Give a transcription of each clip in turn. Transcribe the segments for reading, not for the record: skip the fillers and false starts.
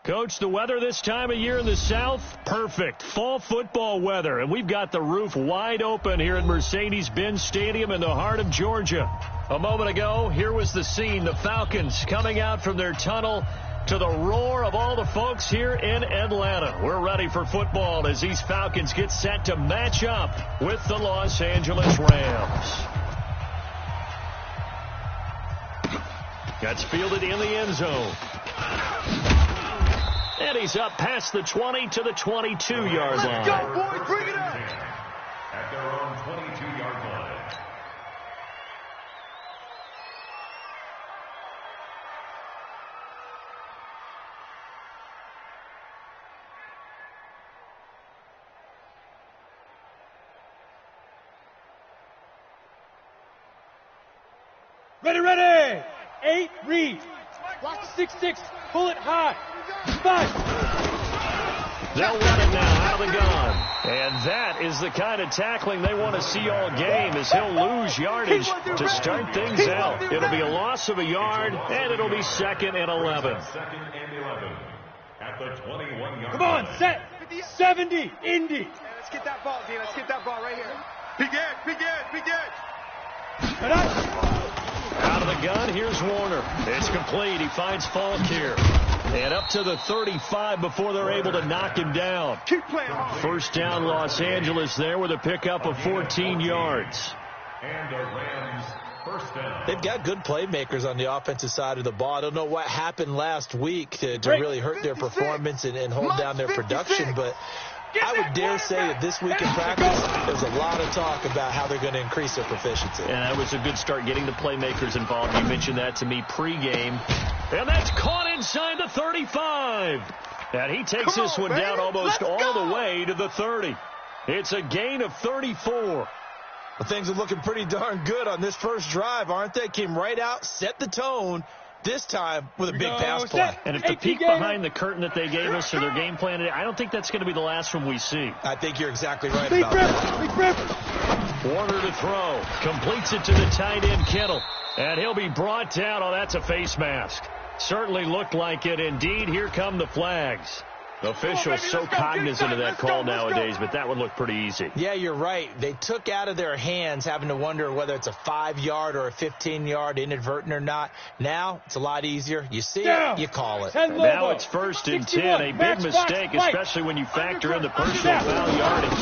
Coach, the weather this time of year in the South, perfect. Fall football weather, and we've got the roof wide open here at Mercedes-Benz Stadium in the heart of Georgia. A moment ago, here was the scene. The Falcons coming out from their tunnel to the roar of all the folks here in Atlanta. We're ready for football as these Falcons get set to match up with the Los Angeles Rams. That's fielded in the end zone. And he's up past the 20 to the 22-yard line. Let's go, boys. Bring it up. At their own 22-yard line. Ready. 8, read. Watch the 6-6. Pull it high. 5. They'll run it now out of the gun. And that is the kind of tackling they want to see all game, as he'll lose yardage to start things out. It'll be a loss of a yard, and it'll be 2nd and 11. Second and 11. At the 21-yard Come on, line. set. 70, Indy. Yeah, let's get that ball, D. Let's get that ball right here. Big edge. Out of the gun, here's Warner. It's complete. He finds Falk here. And up to the 35 before they're able to knock him down. Keep playing hard. First down, Los Angeles there with a pickup of 14 yards. And the Rams first down. They've got good playmakers on the offensive side of the ball. I don't know what happened last week to really hurt their performance and hold down their production, but I would dare say that this week in practice, there's a lot of talk about how they're going to increase their proficiency. And that was a good start getting the playmakers involved. You mentioned that to me pregame. And that's caught inside the 35. And he takes this one down almost all the way to the 30. It's a gain of 34. Well, things are looking pretty darn good on this first drive, aren't they? Came right out, set the tone, this time with a big pass play. And if the peek behind the curtain that they gave us or their game plan today, I don't think that's going to be the last one we see. I think you're exactly right about that. Warner to throw. Completes it to the tight end, Kittle. And he'll be brought down. Oh, that's a face mask. Certainly looked like it. Indeed, here come the flags. Officials so cognizant of that call nowadays, but that would look pretty easy. Yeah, you're right. They took out of their hands having to wonder whether it's a 5-yard or a 15-yard inadvertent or not. Now, it's a lot easier. You see it, you call it. Now it's 1st and 10. A big mistake, especially when you factor in the personal foul yardage.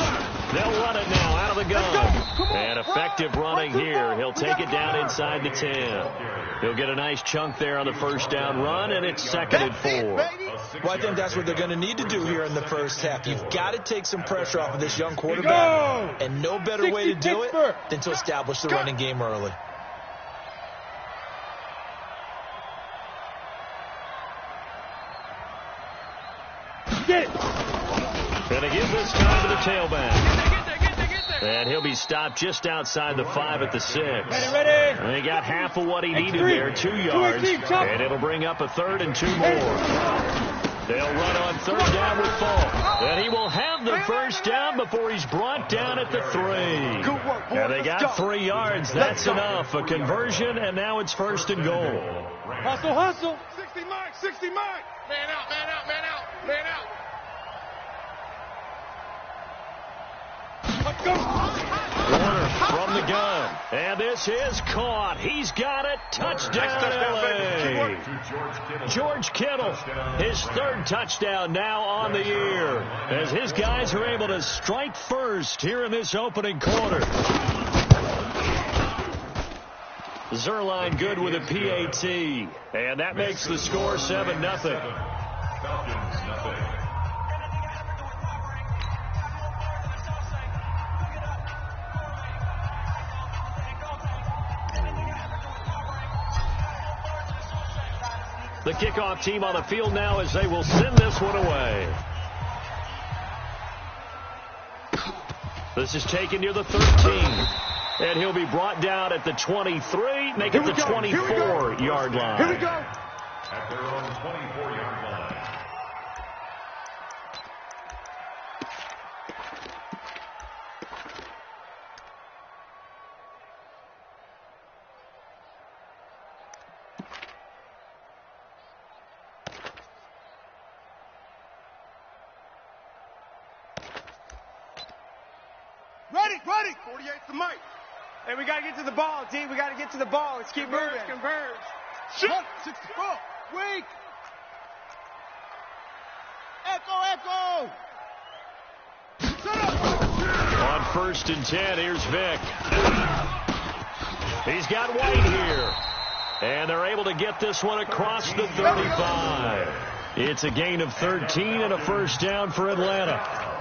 They'll run it now out of the gun. And effective running here. He'll take it down inside the 10. He'll get a nice chunk there on the first down run, and it's 2nd and 4. Well, I think that's what they're going to need to do here in the first half. You've got to take some pressure off of this young quarterback, and no better way to do it than to establish the running game early. Get it. Going to give this time to the tailback. And he'll be stopped just outside the 5 at the 6. Ready. And he got half of what he needed there, 2 yards. And it'll bring up a 3rd and 2 more. They'll run on 3rd down with Falk. And he will have the first down before he's brought down at the 3. Good work, boy. And they got 3 yards. That's enough. A conversion, and now it's 1st and goal. Hustle. 60 Mike. Man out. Let's go. Warner from the gun. And this is caught. He's got it. Touchdown, LA. George Kittle, his 3rd touchdown now on the year, as his guys are able to strike first here in this opening quarter. Zerline good with a PAT. And that makes the score 7-0. Falcons, nothing. The kickoff team on the field now as they will send this one away. This is taken near the 13. And he'll be brought down at the 23, make it the 24-yard line. Here we go. At their own 24-yard line. Ready. 48's the mic. Hey, we got to get to the ball, D. We got to get to the ball. Let's keep moving. Converge. Shoot. 64. Weak. Echo. Shut up. On 1st and 10, here's Vic. He's got White here. And they're able to get this one across the 35. It's a gain of 13 and a first down for Atlanta.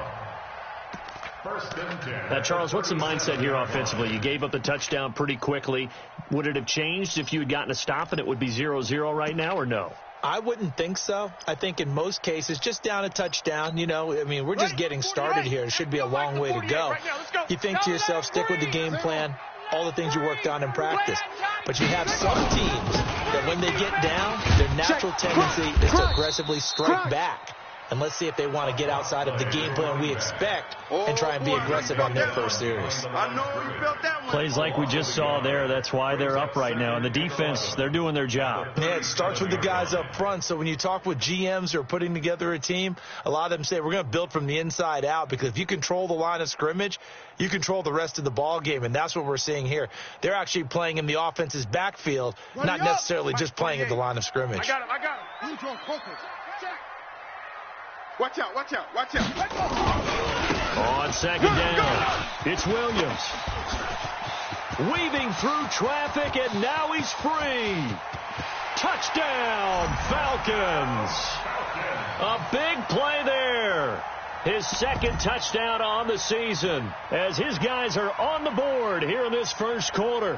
Now, Charles, what's the mindset here offensively? You gave up the touchdown pretty quickly. Would it have changed if you had gotten a stop and it would be 0-0 right now, or no? I wouldn't think so. I think in most cases, just down a touchdown, we're just getting started here. It should be a long way to go. You think to yourself, stick with the game plan, all the things you worked on in practice. But you have some teams that when they get down, their natural tendency is to aggressively strike back. And let's see if they want to get outside of the game plan we expect and try and be aggressive on their first series. Plays like we just saw there, that's why they're up right now. And the defense, they're doing their job. Yeah, it starts with the guys up front. So when you talk with GMs who are putting together a team, a lot of them say we're going to build from the inside out, because if you control the line of scrimmage, you control the rest of the ball game, and that's what we're seeing here. They're actually playing in the offense's backfield, not necessarily just playing at the line of scrimmage. I got him. Watch out. On 2nd down, it's Williams. Weaving through traffic, and now he's free. Touchdown, Falcons. A big play there. His 2nd touchdown on the season, as his guys are on the board here in this first quarter.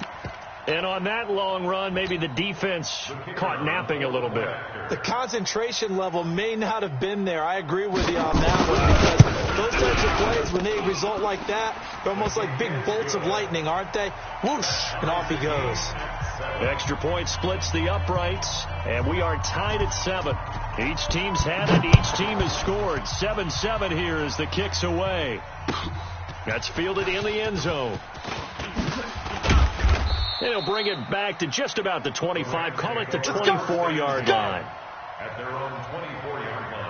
And on that long run, maybe the defense caught napping a little bit. The concentration level may not have been there. I agree with you on that one, because those types of plays, when they result like that, they're almost like big bolts of lightning, aren't they? Whoosh, and off he goes. Extra point splits the uprights, and we are tied at 7. Each team's had it. Each team has scored. 7-7 here as the kick's away. That's fielded in the end zone. And he'll bring it back to just about the 25. Call it the 24-yard line. At their own 24-yard line.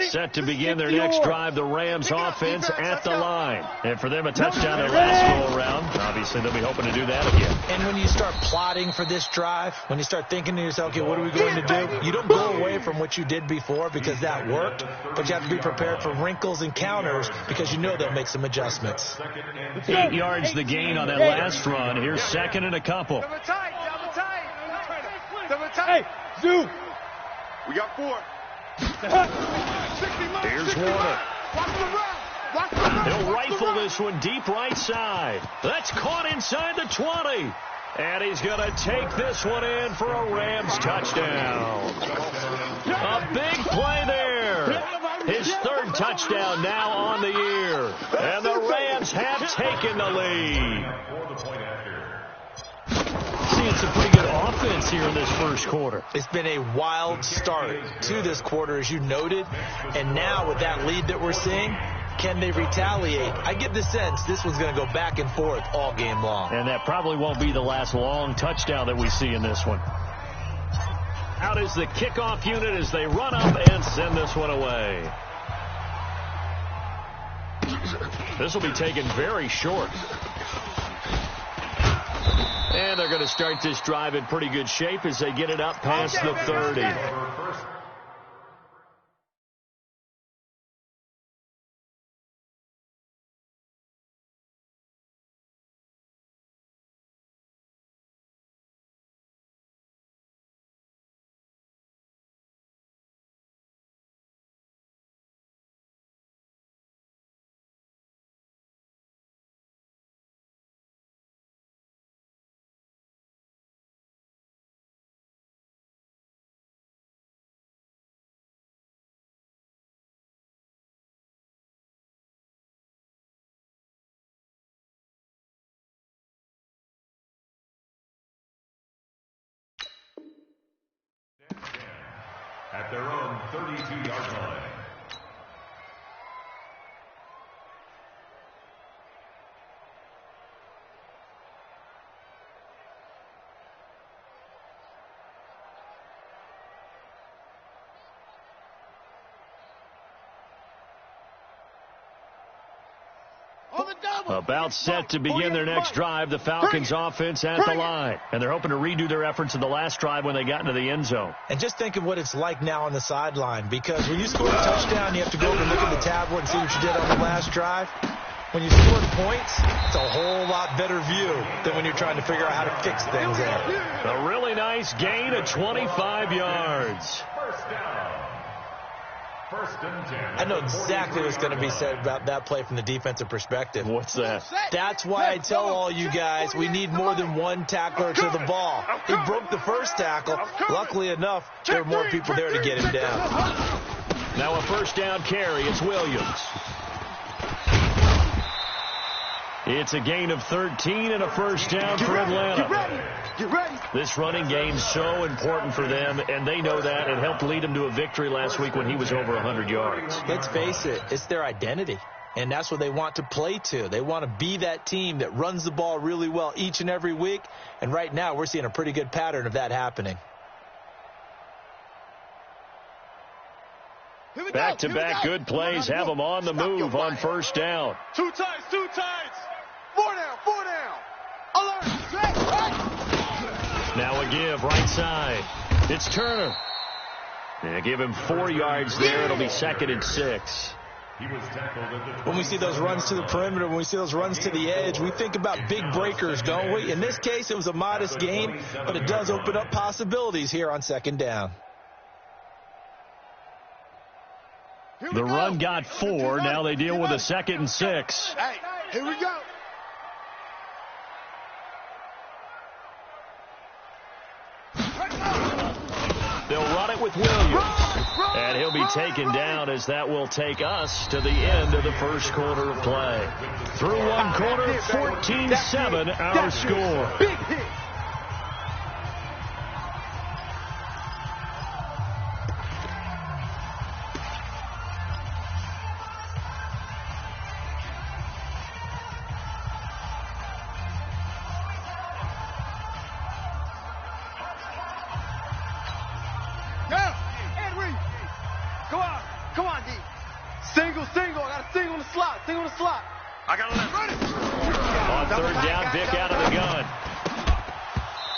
Set to begin their next drive, the Rams offense at the line. And for them, a touchdown their last go-around. Obviously, they'll be hoping to do that again. And when you start plotting for this drive, when you start thinking to yourself, okay, what are we going to do? You don't go away from what you did before because that worked, but you have to be prepared for wrinkles and counters because you know they'll make some adjustments. 8 yards the gain on that last run. Here's 2nd and a couple. Double tight. Hey, zoom. We got 4. Here's Warner. He'll rifle this one deep right side. That's caught inside the 20. And he's going to take this one in for a Rams touchdown. A big play there. His 3rd touchdown now on the year. And the Rams have taken the lead. Seeing some pretty good offense here in this first quarter. It's been a wild start to this quarter, as you noted. And now with that lead that we're seeing, can they retaliate? I get the sense this one's going to go back and forth all game long. And that probably won't be the last long touchdown that we see in this one. Out is the kickoff unit as they run up and send this one away. This will be taken very short. And they're going to start this drive in pretty good shape as they get it up past the 30. At their own 32-yard line. About set to begin their next drive, the Falcons offense at the line. And they're hoping to redo their efforts in the last drive when they got into the end zone. And just think of what it's like now on the sideline, because when you score a touchdown, you have to go over and look at the tablet and see what you did on the last drive. When you score points, it's a whole lot better view than when you're trying to figure out how to fix things there. A really nice gain of 25 yards. First down. First and 10. I know exactly what's going to be said about that play from the defensive perspective. What's that? That's why I tell all you guys we need more than one tackler to the ball. He broke the first tackle. Luckily enough, there were more people there to get him down. Now a first down carry. It's Williams. It's a gain of 13 and a first down for Atlanta. Get ready. This running game's so important for them, and they know that. It helped lead them to a victory last week when he was over 100 yards. Let's face it, it's their identity, and that's what they want to play to. They want to be that team that runs the ball really well each and every week, and right now we're seeing a pretty good pattern of that happening. Back-to-back good plays have them on the move on first down. Two tights. Four down. Alert. Now a give right side. It's Turner. And give him 4 yards there. It'll be 2nd and 6. He was tackled at the When we see those runs to the perimeter, when we see those runs to the edge, we think about big breakers, don't we? In this case, it was a modest gain, but it does open up possibilities here on second down. The run got 4. Now they deal with a 2nd and 6. Hey, here we go. They'll run it with Williams. And he'll be taken down as that will take us to the end of the first quarter of play. Through one quarter, 14-7 our score. Big hit. On third down, Vick out of the gun.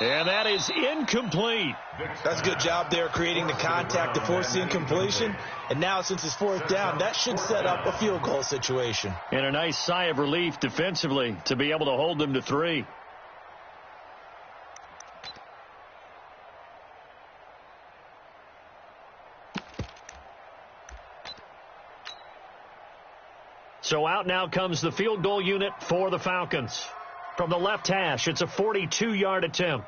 And that is incomplete. That's a good job there creating the contact to force the incompletion. And now since it's fourth down, that should set up a field goal situation. And a nice sigh of relief defensively to be able to hold them to 3. So out now comes the field goal unit for the Falcons. From the left hash, it's a 42-yard attempt.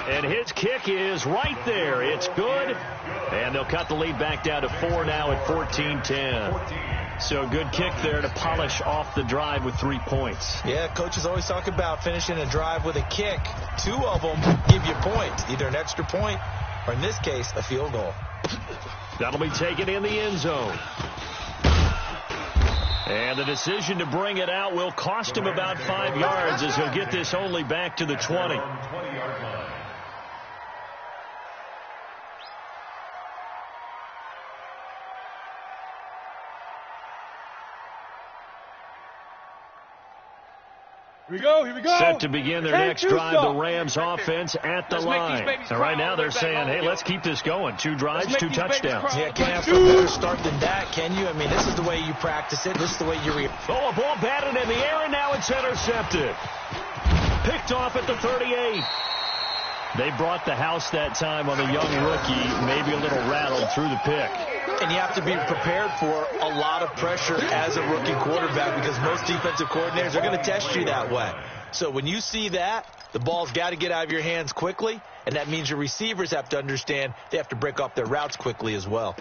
And his kick is right there. It's good. And they'll cut the lead back down to 4 now at 14-10. So good kick there to polish off the drive with 3 points. Yeah, coaches always talk about finishing a drive with a kick. 2 of them give you points, either an extra point or, in this case, a field goal. That'll be taken in the end zone. And the decision to bring it out will cost him about 5 yards as he'll get this only back to the 20. 20-yard line. Here we go. Set to begin their next drive, the Rams offense at the line. And right now they're saying, hey, let's keep this going. 2 drives, 2 touchdowns. Yeah, can't ask for a better start than that, can you? I mean, this is the way you practice it. This is the way you Oh, a ball batted in the air, and now it's intercepted. Picked off at the 38. They brought the house that time on the young rookie, maybe a little rattled through the pick. And you have to be prepared for a lot of pressure as a rookie quarterback because most defensive coordinators are going to test you that way. So when you see that, the ball's got to get out of your hands quickly, and that means your receivers have to understand they have to break off their routes quickly as well.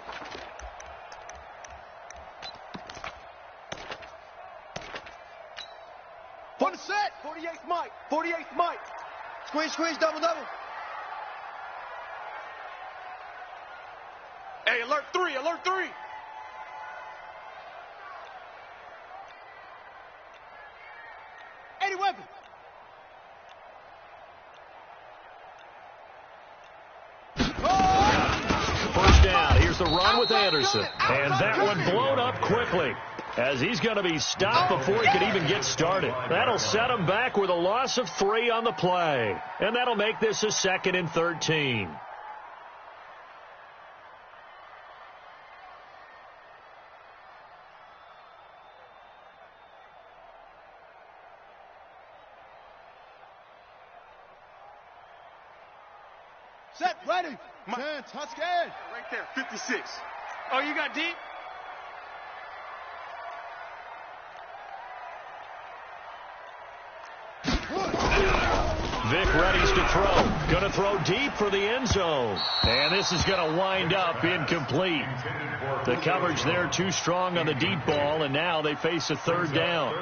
For the set. 48th Mike. 48th Mike. Squeeze, double. Hey, alert 3. Eddie Weapon. Here's the run with Anderson. And that one blown up quickly, as he's going to be stopped before he can even get started. That'll set him back with a loss of 3 on the play. And that'll make this a 2nd and 13. Set, ready. T.S.K. Right there, 56. Oh, you got deep? Vic readies to throw. Going to throw deep for the end zone. And this is going to wind up incomplete. The coverage there too strong on the deep ball, and now they face a 3rd down.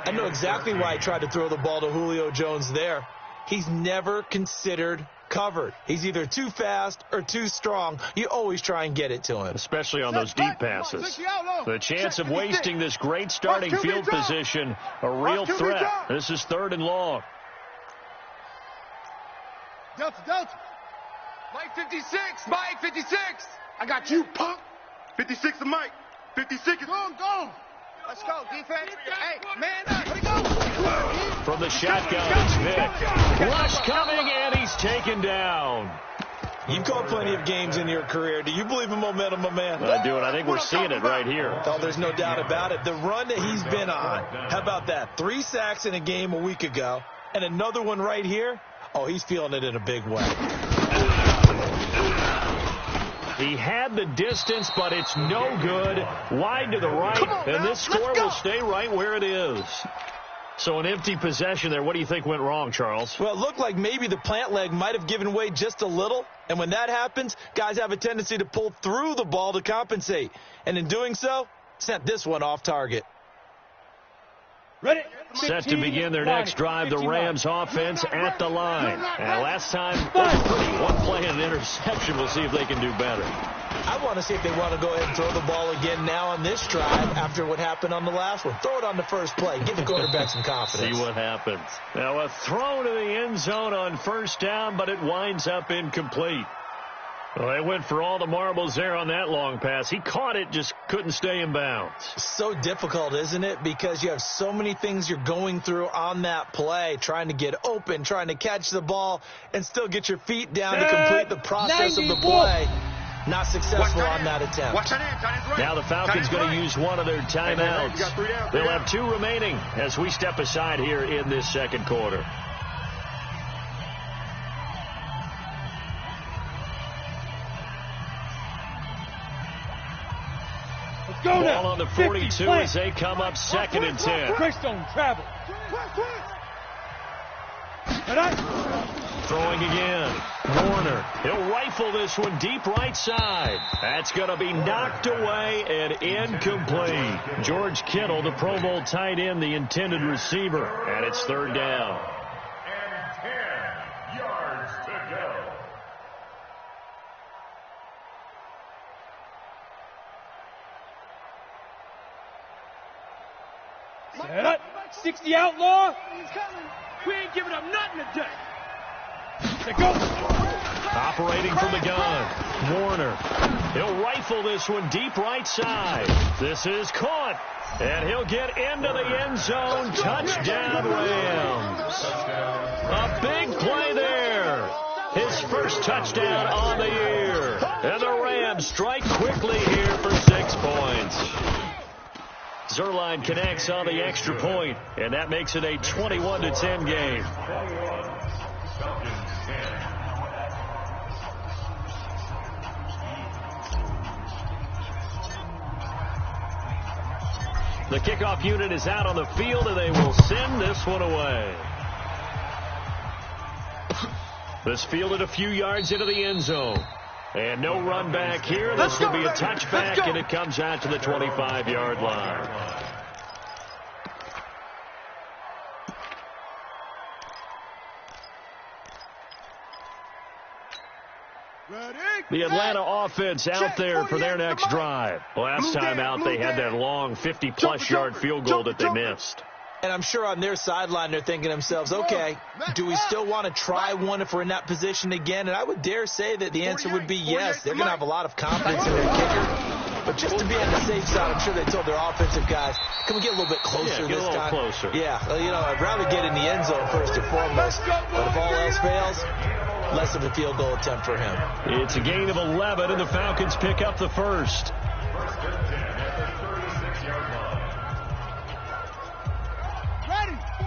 I know exactly why he tried to throw the ball to Julio Jones there. He's never considered covered. He's either too fast or too strong. You always try and get it to him. Especially on those deep passes. The chance of wasting this great starting field position, a real threat. This is 3rd and long. Delta. Mike 56. Mike 56. I got you, punk. 56 to Mike. 56 is go. Let's go, defense. Hey, man up. Let's go. From the shotgun, it's Vic. Rush coming, and he's taken down. You've called plenty of games in your career. Do you believe in momentum, my man? I do, and I think we're seeing it right here. Oh, there's no doubt about it. The run that he's been on, how about that? 3 sacks in a game a week ago, and another one right here. Oh, he's feeling it in a big way. He had the distance, but it's no good. Wide to the right, and this score will stay right where it is. So an empty possession there. What do you think went wrong, Charles? Well, it looked like maybe the plant leg might have given way just a little. And when that happens, guys have a tendency to pull through the ball to compensate. And in doing so, sent this one off target. Ready? Set to begin their next drive, the Rams offense at the line. And last time, one play and an interception. We'll see if they can do better. I want to see if they want to go ahead and throw the ball again now on this drive after what happened on the last one. Throw it on the first play. Give the quarterback some confidence. See what happens. Now a throw to the end zone on 1st down, but it winds up incomplete. Well, they went for all the marbles there on that long pass. He caught it, just couldn't stay in bounds. So difficult, isn't it? Because you have so many things you're going through on that play, trying to get open, trying to catch the ball, and still get your feet down to complete the process of the play. Not successful on that attempt. Now the Falcons going to use one of their timeouts. They'll have 2 remaining as we step aside here in this 2nd quarter. Go now. Ball on the 42 as they come up 2nd and 10. Greystone travel. Throwing again. Warner. He'll rifle this one deep right side. That's going to be knocked away and incomplete. George Kittle, the Pro Bowl tight end, the intended receiver. And it's 3rd down. And 10 yards to go. Set up. 60 outlaw. We ain't giving up nothing today. Let go. Operating from the gun. Warner. He'll rifle this one deep right side. This is caught. And he'll get into the end zone. Touchdown, Rams. A big play there. His first touchdown on the year. And the Rams strike quickly here for 6 points. Zerline connects on the extra point, and that makes it a 21-10 game. The kickoff unit is out on the field, and they will send this one away. This fielded a few yards into the end zone. And no run back here. This will be a touchback, and it comes out to the 25-yard line. The Atlanta offense out there for their next drive. Last time out, they had that long 50-plus yard field goal that they missed. And I'm sure on their sideline they're thinking to themselves, okay, do we still want to try one if we're in that position again? And I would dare say that the answer would be yes. They're going to have a lot of confidence in their kicker. But just to be on the safe side, I'm sure they told their offensive guys, can we get a little bit closer this time? Closer. Yeah, well, you know, I'd rather get in the end zone first and foremost. But if all else fails, less of a field goal attempt for him. It's a gain of 11, and the Falcons pick up the first.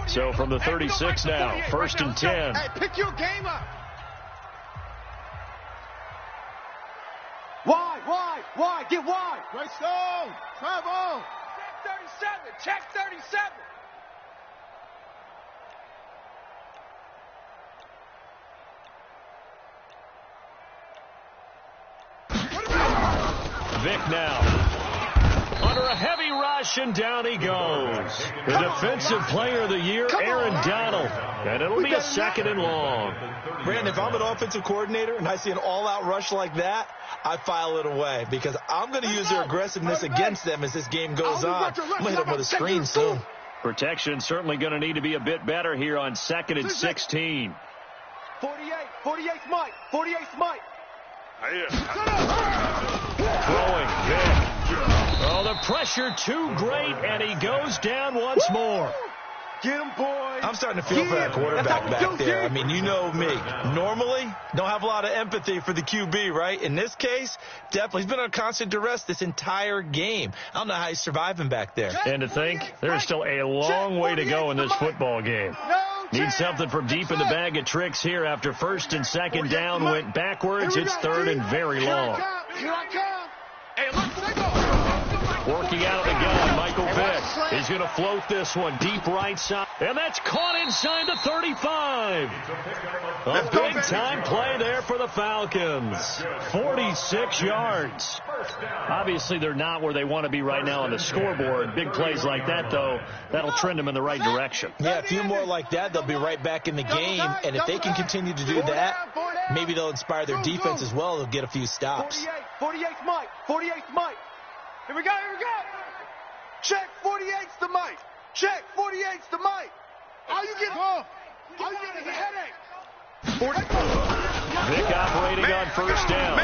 So from the 36 now, first and 10. Hey, pick your game up. Wide, get wide. Great stone. Travel. Check 37. Vic now. Under a heavy rush, and down he goes. The Defensive Player of the Year, Aaron Donald. And it'll be a second and long. Brandon, if I'm an offensive coordinator and I see an all-out rush like that, I file it away because I'm going to use their aggressiveness against them as this game goes on. I'm going to hit them with a screen soon. Protection certainly going to need to be a bit better here on 2nd and 16. 48's Mike. 48's Mike. Throwing, Vic. Oh, the pressure too great, and he goes down once more. Get him, boys. I'm starting to feel for that quarterback back there. I mean, you know me. Normally, don't have a lot of empathy for the QB, right? In this case, definitely. He's been on constant duress this entire game. I don't know how he's surviving back there. And to think, there's still a long way to go in this football game. Need something from deep in the bag of tricks here after first and second down went backwards. It's third and very long. Here I come. Hey, look, go. Working out of the gun, Michael Vick is going to float this one deep right side. And that's caught inside the 35. A big-time play there for the Falcons. 46 yards. Obviously, they're not where they want to be right now on the scoreboard. Big plays like that, though, that'll trend them in the right direction. Yeah, a few more like that, they'll be right back in the game. And if they can continue to do that, maybe they'll inspire their defense as well. They'll get a few stops. 48's Mike. 48's Mike. Here we go. Check 48's the Mike. Check 48's the Mike. All you get is a headache. Vic operating on first down.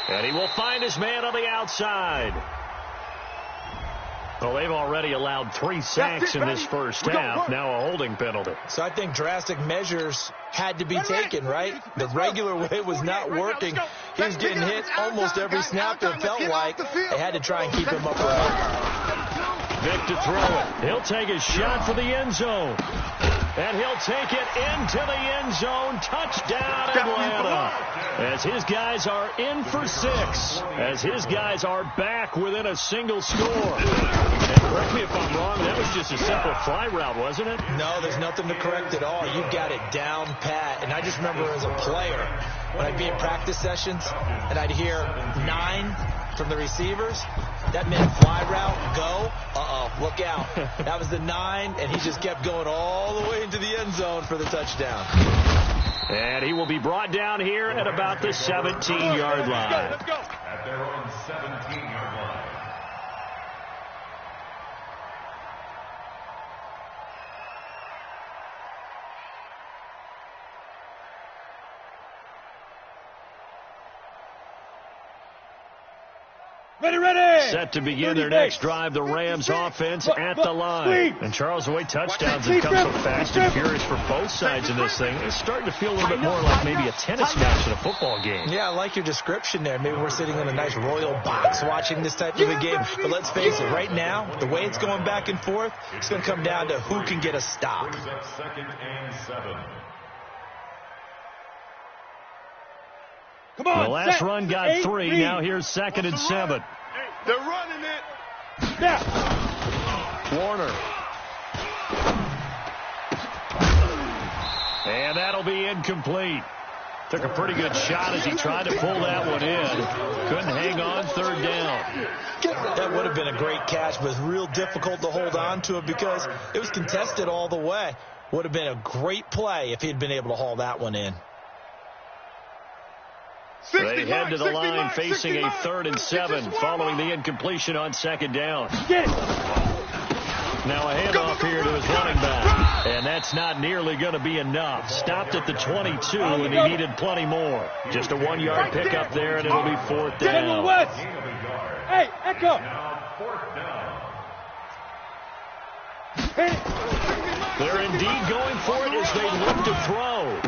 And he will find his man on the outside. Well, they've already allowed 3 sacks in this first half. Now a holding penalty. So I think drastic measures had to be taken, right? The regular way was not working. He was getting hit almost every snap. It felt like they had to try and keep him upright. Vic to throw it. He'll take a shot for the end zone. And he'll take it into the end zone. Touchdown, Atlanta. As his guys are in for 6. As his guys are back within a single score. And correct me if I'm wrong, that was just a simple fly route, wasn't it? No, there's nothing to correct at all. You got it down pat. And I just remember as a player, when I'd be in practice sessions, and I'd hear 9 from the receivers, that meant fly route, go, look out. That was the 9, and he just kept going all the way into the end zone for the touchdown. And he will be brought down here at about the 17-yard line. Let's go. At their own 17-yard line. Ready. Set to begin their next drive, the Rams offense at the line. And Charles, the way touchdowns have come so fast and furious for both sides in this thing, it's starting to feel a little bit more like maybe a tennis match in a football game. Yeah, I like your description there. Maybe we're sitting in a nice royal box watching this type of a game. But let's face it, right now, the way it's going back and forth, it's going to come down to who can get a stop. Second and 7. Come on, the last run got 3. Now here's 2nd and 7. They're running it. Warner. And that'll be incomplete. Took a pretty good shot as he tried to pull that one in. Couldn't hang on 3rd down. That would have been a great catch, but it's real difficult to hold on to it because it was contested all the way. Would have been a great play if he'd been able to haul that one in. They head to the line facing a 3rd and 7 following the incompletion on 2nd down. Now a handoff here to his running back. And that's not nearly going to be enough. Stopped at the 22, and he needed plenty more. Just a 1-yard pickup there, and it'll be 4th down. Hey, Echo. They're indeed going for it as they look to throw.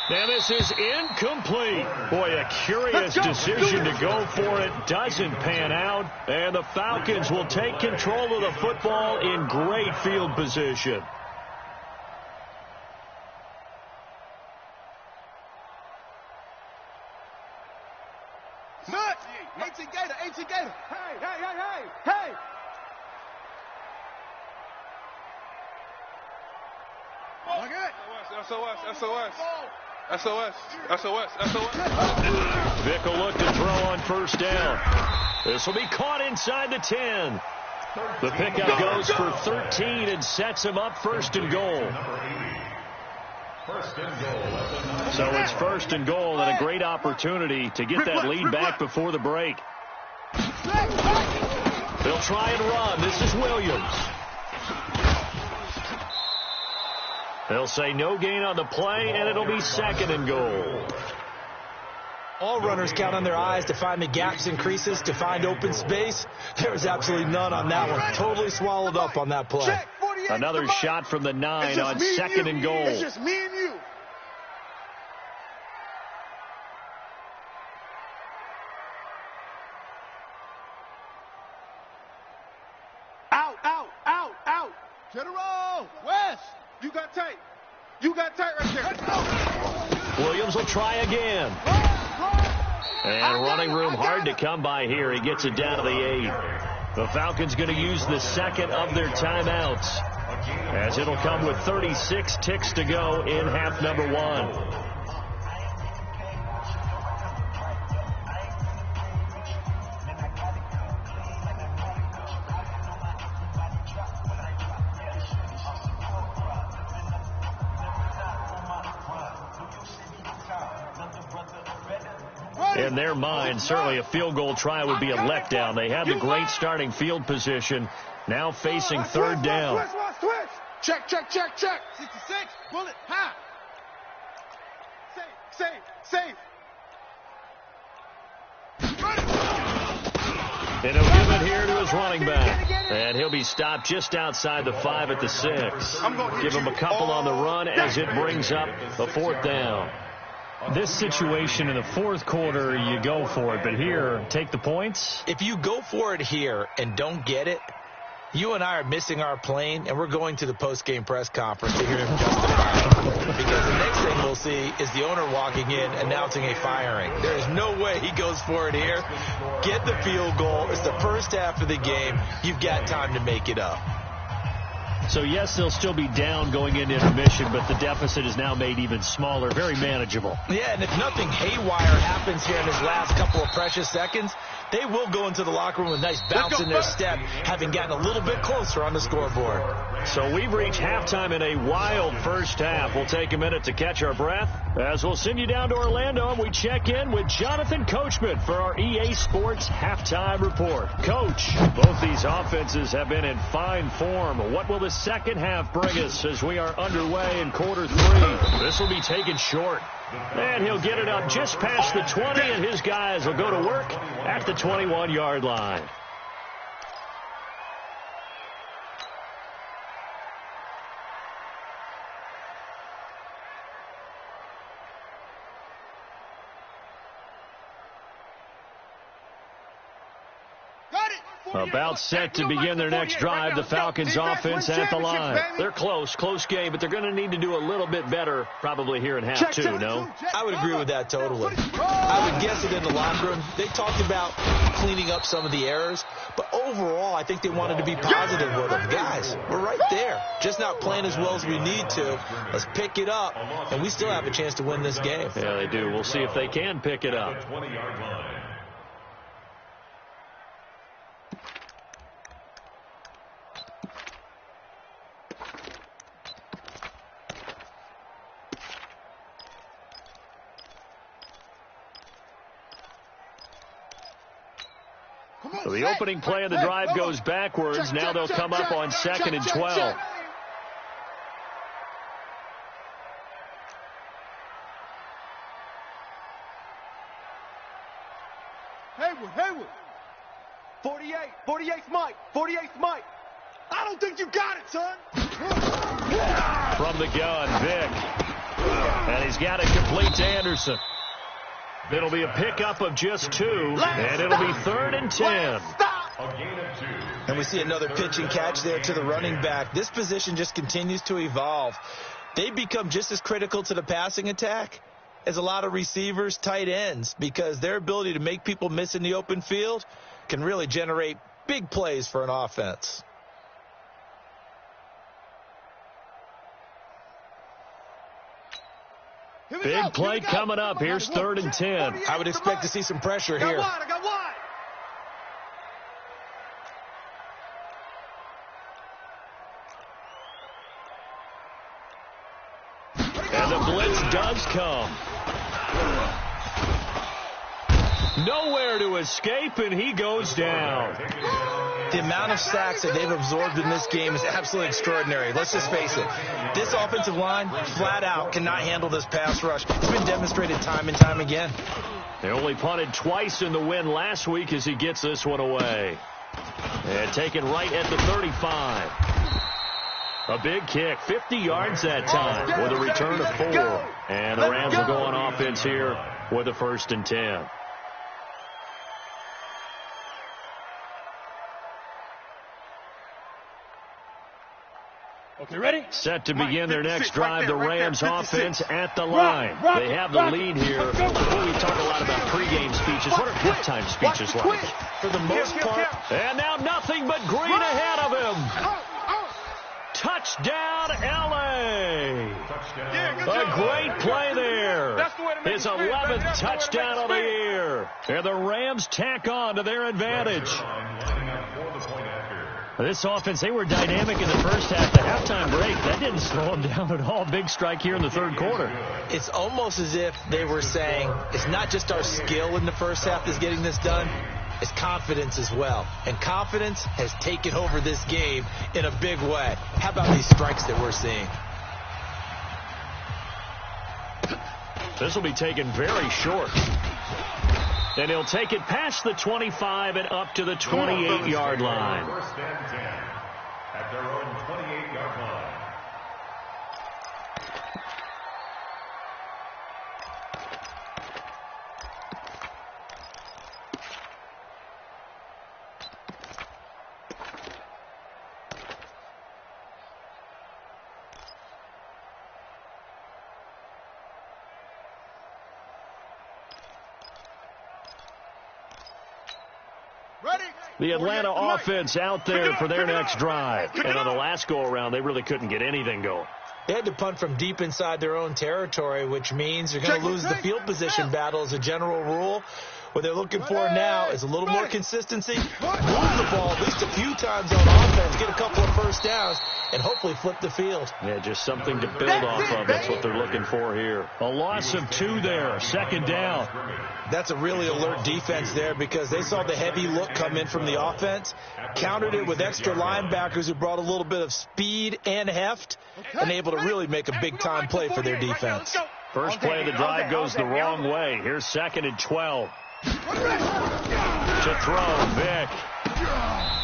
And this is incomplete. Boy, a curious decision to go for it. Doesn't pan out. And the Falcons will take control of the football in great field position. Nuts! H.T. Gator, H.T. Gator. Hey! Look at it. SOS. Vick will look to throw on 1st down. This will be caught inside the 10. The pickup goes for 13 and sets him up 1st and goal. So it's 1st and goal and a great opportunity to get that lead back before the break. They'll try and run. This is Williams. They'll say no gain on the play, and it'll be 2nd and goal. All runners count on their eyes to find the gaps and creases, to find open space. There was absolutely none on that one. Totally swallowed up on that play. Another shot from the 9 on 2nd and goal. It's just me and you. Out. General, West, you got tight. Right there. Let's go. Williams will try again. And running room hard to come by here. He gets it down to the 8. The Falcons going to use the 2nd of their timeouts, as it'll come with 36 ticks to go in half number 1. In their mind, certainly a field goal try would be a letdown. They had the great starting field position, now facing 3rd down. Check. 66, bullet, high. Safe. And he'll give it here to his running back. And he'll be stopped just outside the 5 at the 6. Give him a couple on the run as it brings up the 4th down. This situation in the 4th quarter, you go for it. But here, take the points. If you go for it here and don't get it, you and I are missing our plane, and we're going to the post-game press conference to hear him justify it. Because the next thing we'll see is the owner walking in announcing a firing. There is no way he goes for it here. Get the field goal. It's the first half of the game. You've got time to make it up. So, yes, they'll still be down going into intermission, but the deficit is now made even smaller, very manageable. Yeah, and if nothing haywire happens here in his last couple of precious seconds, they will go into the locker room with a nice bounce in their step, having gotten a little bit closer on the scoreboard. So we've reached halftime in a wild first half. We'll take a minute to catch our breath as we'll send you down to Orlando and we check in with Jonathan Coachman for our EA Sports Halftime Report. Coach, both these offenses have been in fine form. What will the second half bring us as we are underway in quarter 3? This will be taken short. And he'll get it up just past the 20, and his guys will go to work at the 21-yard line. About set to begin their next drive, the Falcons offense at the line. They're close game, but they're going to need to do a little bit better probably here in half 2, no? I would agree with that totally. I would guess that in the locker room, they talked about cleaning up some of the errors, but overall, I think they wanted to be positive with them. Guys, we're right there, just not playing as well as we need to. Let's pick it up, and we still have a chance to win this game. Yeah, they do. We'll see if they can pick it up. So the opening play of the drive goes backwards. Now they'll come up on 2nd and 12. Hayward. 48's Mike. 48's Mike. I don't think you got it, son. From the gun, Vick. And he's got it complete to Anderson. It'll be a pickup of just 2, and it'll be 3rd and 10. And we see another pitch and catch there to the running back. This position just continues to evolve. They become just as critical to the passing attack as a lot of receivers, tight ends, because their ability to make people miss in the open field can really generate big plays for an offense. Big play coming up. Here's 3rd and 10. I would expect to see some pressure here. I got wide. And the blitz does come. Nowhere to escape, and he goes down. The amount of sacks that they've absorbed in this game is absolutely extraordinary. Let's just face it. This offensive line, flat out, cannot handle this pass rush. It's been demonstrated time and time again. They only punted twice in the win last week as he gets this one away. And taken right at the 35. A big kick, 50 yards that time with a return of 4. And the Rams will go on offense here with a 1st and 10. Okay, ready? Set to begin their next drive, the Rams offense at the line. They have the lead here. Before we talk a lot about pregame speeches, what are halftime speeches like? For the most part. And now nothing but green ahead of him. Touchdown, L.A. A great play there. His 11th touchdown of the year. And the Rams tack on to their advantage. This offense, they were dynamic in the first half. The halftime break, that didn't slow them down at all. Big strike here in the 3rd quarter. It's almost as if they were saying, it's not just our skill in the first half that's getting this done, it's confidence as well. And confidence has taken over this game in a big way. How about these strikes that we're seeing? This will be taken very short. And he'll take it past the 25 and up to the 28-yard line. 1st and 10 at their own 28-yard line. The Atlanta offense out there for their next drive. And on the last go-around, they really couldn't get anything going. They had to punt from deep inside their own territory, which means you're going to lose the field position battle as a general rule. What they're looking for now is a little more consistency, move the ball at least a few times on offense, get a couple of first downs, and hopefully flip the field. Yeah, just something to build off of. That's what they're looking for here. A loss of 2 there, 2nd down. That's a really alert defense there because they saw the heavy look come in from the offense, countered it with extra linebackers who brought a little bit of speed and heft, and able to really make a big-time play for their defense. First play of the drive goes the wrong way. Here's 2nd and 12. To throw, Vick.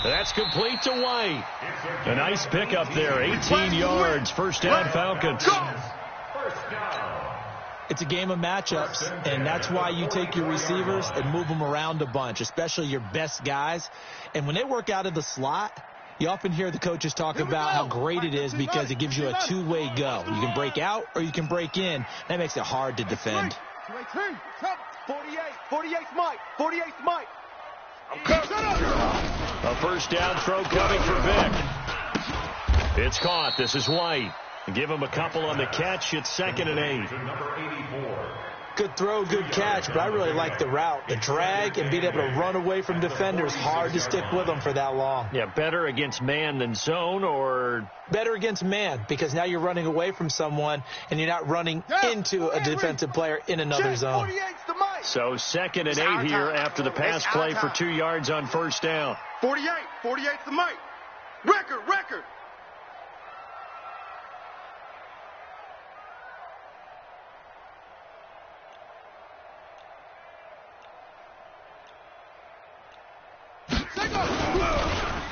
That's complete to White. A nice pickup there, 18 yards. 1st down, Falcons. It's a game of matchups, and that's why you take your receivers and move them around a bunch, especially your best guys. And when they work out of the slot, you often hear the coaches talk about how great it is because it gives you a two-way go. You can break out or you can break in. That makes it hard to defend. 48's Mike. 48's Mike. A 1st down throw coming for Vick. It's caught. This is White. Give him a couple on the catch. It's 2nd and 8. Good throw, good catch, but I really like the route. The drag and being able to run away from defenders, hard to stick with them for that long. Yeah, better against man than zone, or? Better against man, because now you're running away from someone and you're not running into a defensive player in another zone. 48's the Mike. So 2nd and 8 here after the pass play for 2 yards on first down. 48. 48's the mic. Record.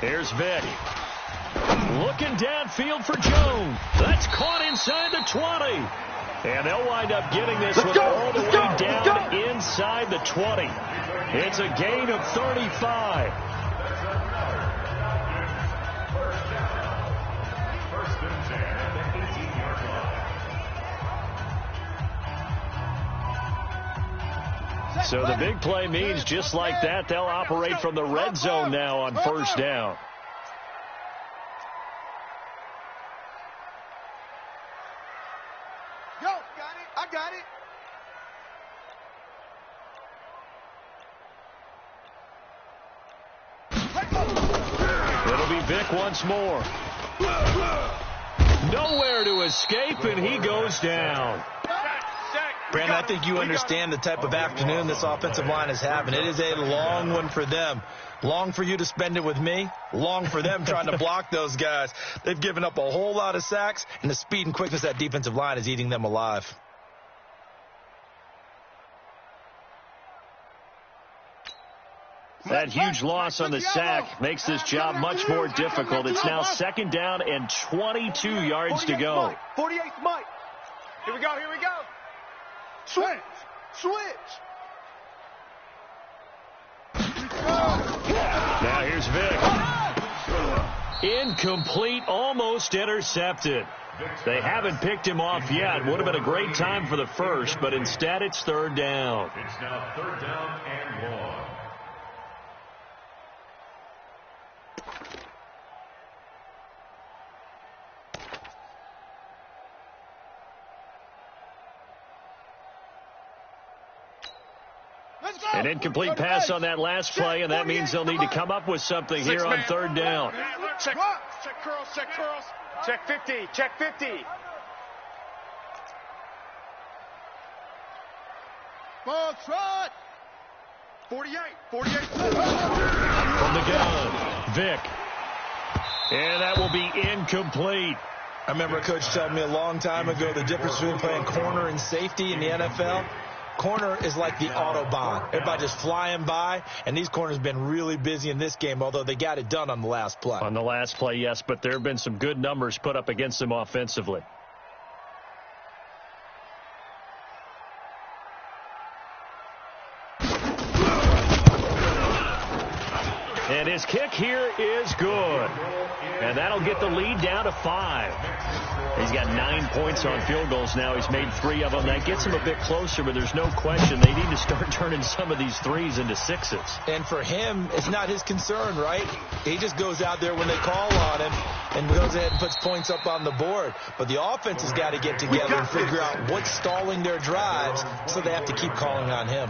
Here's Vick. Looking downfield for Jones. That's caught inside the 20. And they'll wind up getting this one all the way down inside the 20. It's a gain of 35. First and 10 at the 18-yard line. So the big play means just like that, they'll operate from the red zone now on first down. I got it. It'll be Vick once more. Nowhere to escape, and he goes down. Brandon, I think you understand the type of afternoon this offensive line is having. It is a long one for them. Long for you to spend it with me. Long for them trying to block those guys. They've given up a whole lot of sacks, and the speed and quickness of that defensive line is eating them alive. That huge loss on the sack makes this job much more difficult. It's now 2nd down and 22 yards to go. 48's Mike. Here we go. Switch. Now here's Vick. Incomplete, almost intercepted. They haven't picked him off yet. Would have been a great time for the first, but instead it's 3rd down. It's now 3rd down and 1. An incomplete pass on that last play, and that means they'll need to come up with something here on 3rd down. Check curls. Check 50. Ball trot. 48. From the gun, Vick. And that will be incomplete. I remember a coach telling me a long time ago the difference between playing corner and safety in the NFL. Corner is like the Autobahn. Everybody just flying by, and these corners have been really busy in this game, although they got it done on the last play. On the last play, yes, but there have been some good numbers put up against them offensively. And his kick here is good. And that'll get the lead down to 5. He's got 9 points on field goals now. He's made 3 of them. That gets him a bit closer, but there's no question they need to start turning some of these 3s into 6s. And for him, it's not his concern, right? He just goes out there when they call on him and goes ahead and puts points up on the board. But the offense has got to get together and figure out what's stalling their drives, so they have to keep calling on him.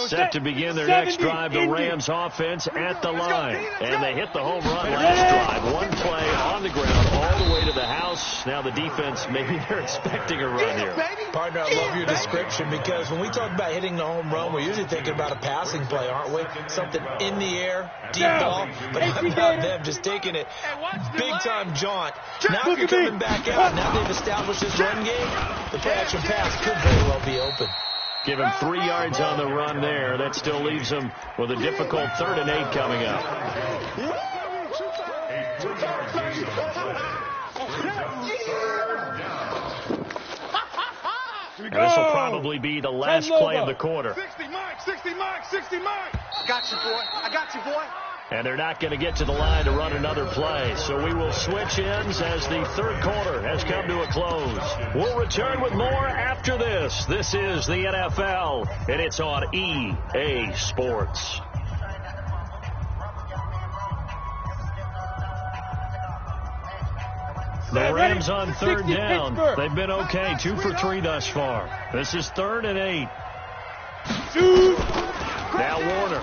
Set to begin their next drive, the Rams offense at the line. And they hit the home run last drive. One play on the ground all the way to the house. Now the defense, maybe they're expecting a run here. Partner, I love your description, because when we talk about hitting the home run, we're usually thinking about a passing play, aren't we? Something in the air, deep ball. But how about them just taking it big-time jaunt. Now if you're coming back out, now they've established this run game, the play-action pass could very well be open. Give him 3 yards on the run there. That still leaves him with a difficult 3rd and 8 coming up. This will probably be the last play of the quarter. 60 Mike. I got you, boy. And they're not going to get to the line to run another play. So we will switch ends as the 3rd quarter has come to a close. We'll return with more after this. This is the NFL, and it's on EA Sports. The Rams on 3rd down. They've been okay. 2 for 3 thus far. This is 3rd and 8. Now Warner.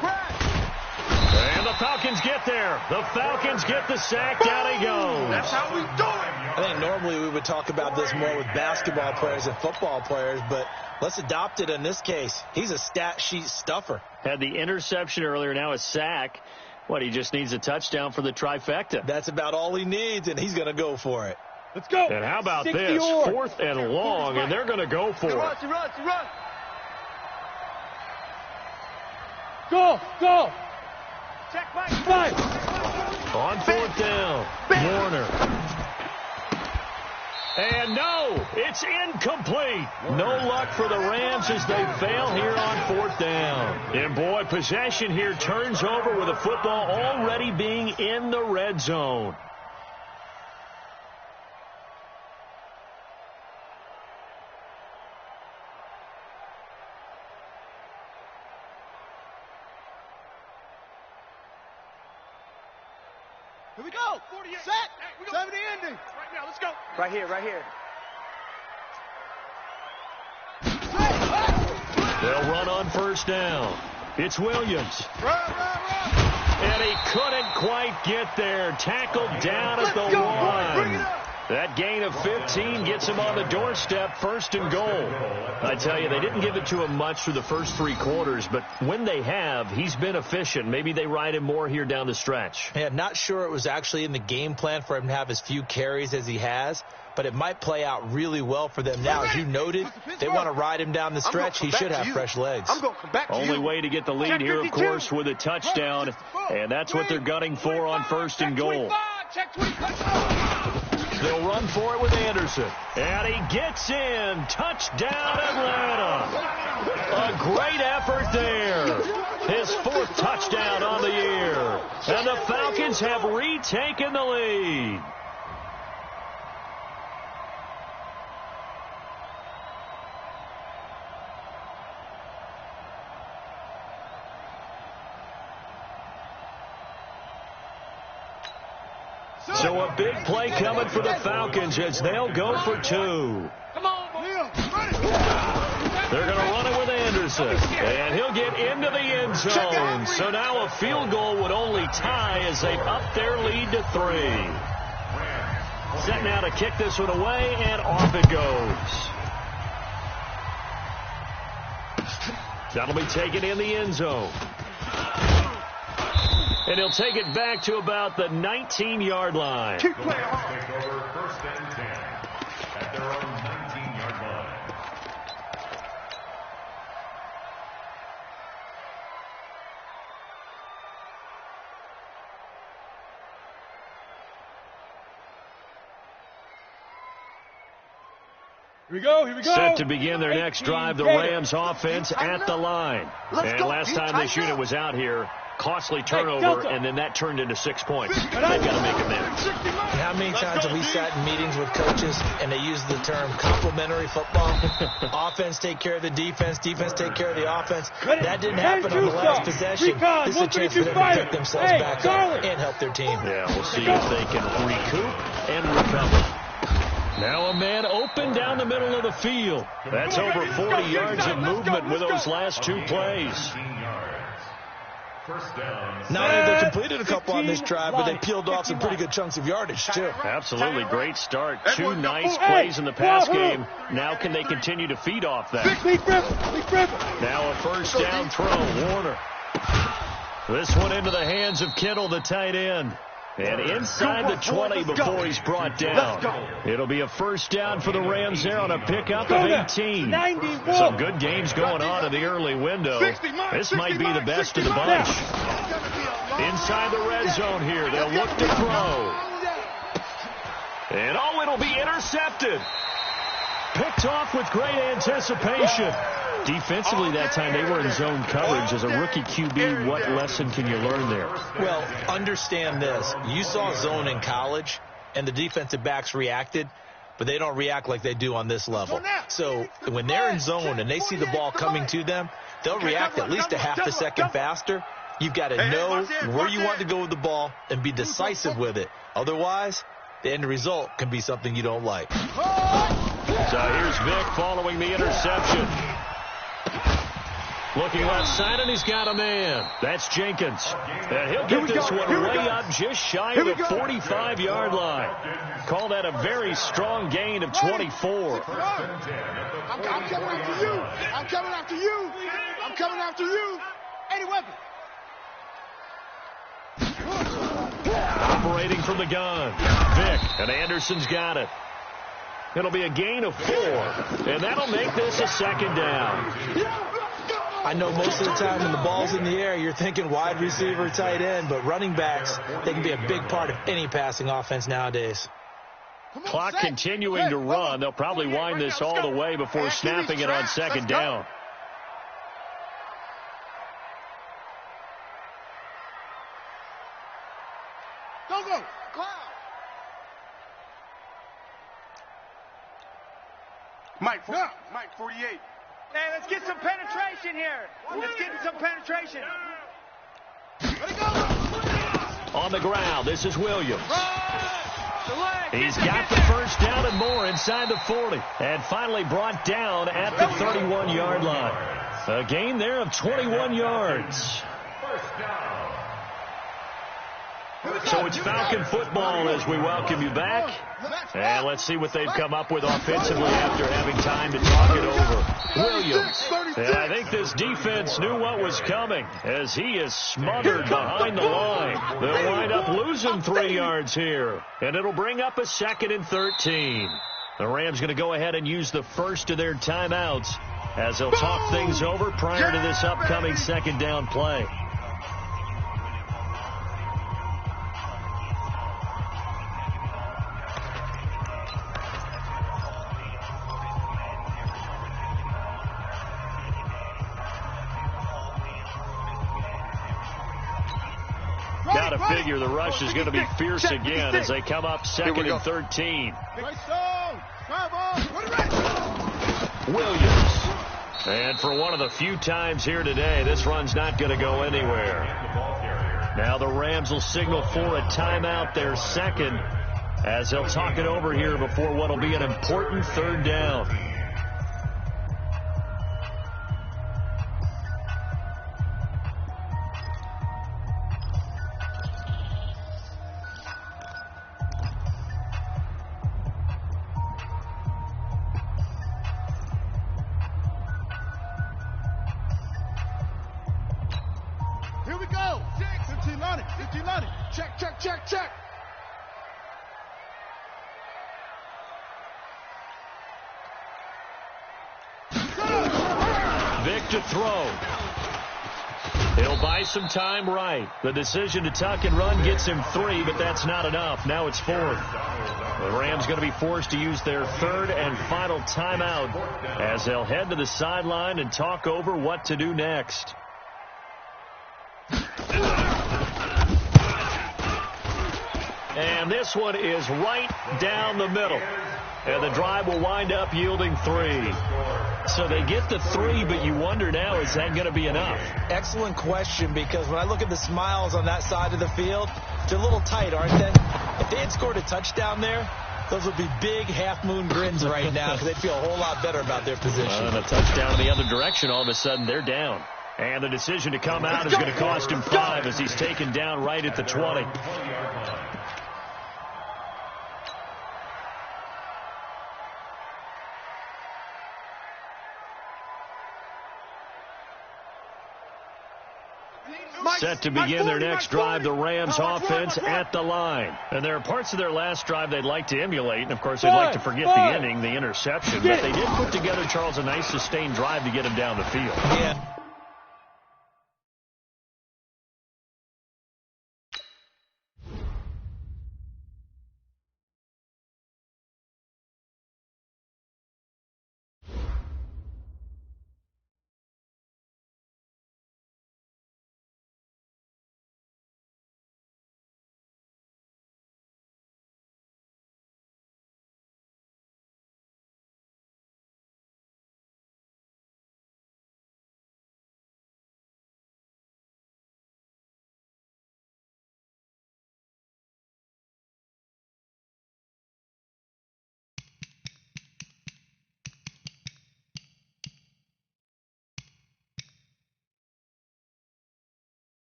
And the Falcons get there. The Falcons get the sack. Down he goes. That's how we do it. I think normally we would talk about this more with basketball players and football players, but let's adopt it in this case. He's a stat sheet stuffer. Had the interception earlier, now a sack. What, he just needs a touchdown for the trifecta. That's about all he needs, and he's going to go for it. Let's go. And how about this? 4th and long, and they're going to go for it. He runs. Go. Check right. Five. On 4th down, Warner. And no, it's incomplete. No luck for the Rams as they fail here on 4th down. And boy, possession here turns over with the football already being in the red zone. Here we go. 48. Set. 70 ending. Right now, let's go. Right here. They'll run on 1st down. It's Williams. Run. And he couldn't quite get there. Tackled down at the 1. Bring it up. That gain of 15 gets him on the doorstep, 1st and goal. I tell you, they didn't give it to him much through the first 3 quarters, but when they have, he's been efficient. Maybe they ride him more here down the stretch. Yeah, not sure it was actually in the game plan for him to have as few carries as he has, but it might play out really well for them now. As you noted, they want to ride him down the stretch. He should have fresh legs. I'm going to come back to you. Only way to get the lead here, of course, with a touchdown, and that's what they're gunning for on 1st and goal. Check 25. They'll run for it with Anderson. And he gets in. Touchdown, Atlanta. A great effort there. His 4th touchdown on the year. And the Falcons have retaken the lead. So a big play coming for the Falcons as they'll go for 2. Come on, Neil. They're going to run it with Anderson. And he'll get into the end zone. So now a field goal would only tie as they up their lead to 3. Set now to kick this one away, and off it goes. That'll be taken in the end zone. And he'll take it back to about the 19-yard line. Take over 1st and 10 at their own 19-yard line. Here we go. Set to begin their next drive, the Rams offense at the line. And last time this unit was out here, costly turnover, and then that turned into 6 points. They've got to make amends. How many times have we sat in meetings with coaches and they use the term complementary football? Offense take care of the defense, defense take care of the offense. That didn't happen on the last possession. This is a chance for them to pick themselves back up and help their team. Yeah, we'll see if they can recoup and recover. Now a man open down the middle of the field. That's over 40 yards of movement with those last 2 plays. Not only they completed a couple on this drive, but they peeled off some pretty good chunks of yardage, too. Absolutely. Great start. 2 nice plays in the pass game. Now can they continue to feed off that? Now a 1st down throw. Warner. This one into the hands of Kittle, the tight end. And inside the 20 before he's brought down. It'll be a 1st down for the Rams there on a pickup of 18. Some good games going on in the early window. This might be the best of the bunch. Inside the red zone here. They'll look to throw. And it'll be intercepted. Picked off with great anticipation. Defensively that time they were in zone coverage. As a rookie QB, what lesson can you learn there? Well, understand this. You saw zone in college, and the defensive backs reacted, but they don't react like they do on this level. So when they're in zone and they see the ball coming to them, they'll react at least a half a second faster. You've got to know where you want to go with the ball and be decisive with it. Otherwise, the end result can be something you don't like. So here's Vic following the interception. Looking left side, and he's got a man. That's Jenkins. And he'll get this one way up just shy of the 45-yard line. Call that a very strong gain of 24. I'm coming after you. I'm coming after you. I'm coming after you. 80 weapon. Operating from the gun. Vick, and Anderson's got it. It'll be a gain of 4, and that'll make this a second down. I know most of the time when the ball's in the air, you're thinking wide receiver, tight end, but running backs, they can be a big part of any passing offense nowadays. Clock continuing to run. They'll probably wind this all the way before snapping it on second down. Go. Mike 48. Hey, let's get some penetration here. Let's get some penetration. Let it go. On the ground, this is Williams. He's got the first down and more inside the 40. And finally brought down at the 31-yard line. A gain there of 21 yards. So it's Falcon football as we welcome you back. And let's see what they've come up with offensively after having time to talk it over. Williams. And I think this defense knew what was coming as he is smothered behind the line. They'll wind up losing 3 yards here. And it'll bring up a 2nd and 13. The Rams going to go ahead and use the first of their timeouts as they'll talk things over prior to this upcoming second down play. Got to figure the rush is going to be fierce again as they come up 2nd and 13. Williams. And for one of the few times here today, this run's not going to go anywhere. Now the Rams will signal for a timeout, their second, as they'll talk it over here before what will be an important 3rd down. Here we go. 15 on it. Check. Vick to throw. He'll buy some time right. The decision to tuck and run gets him 3, but that's not enough. Now it's 4th. The Rams going to be forced to use their 3rd and final timeout as they'll head to the sideline and talk over what to do next. And this one is right down the middle. And the drive will wind up yielding 3. So they get the 3, but you wonder now, is that going to be enough? Excellent question, because when I look at the smiles on that side of the field, they're a little tight, aren't they? If they had scored a touchdown there, those would be big half-moon grins right now because they'd feel a whole lot better about their position. And a touchdown in the other direction, all of a sudden they're down. And the decision to come out is going to cost him 5 as he's taken down right at the 20. Set to begin their next drive, the Rams offense at the line. And there are parts of their last drive they'd like to emulate. And, of course, they'd like to forget the inning, the interception. But they did put together, Charles, a nice sustained drive to get him down the field. Yeah.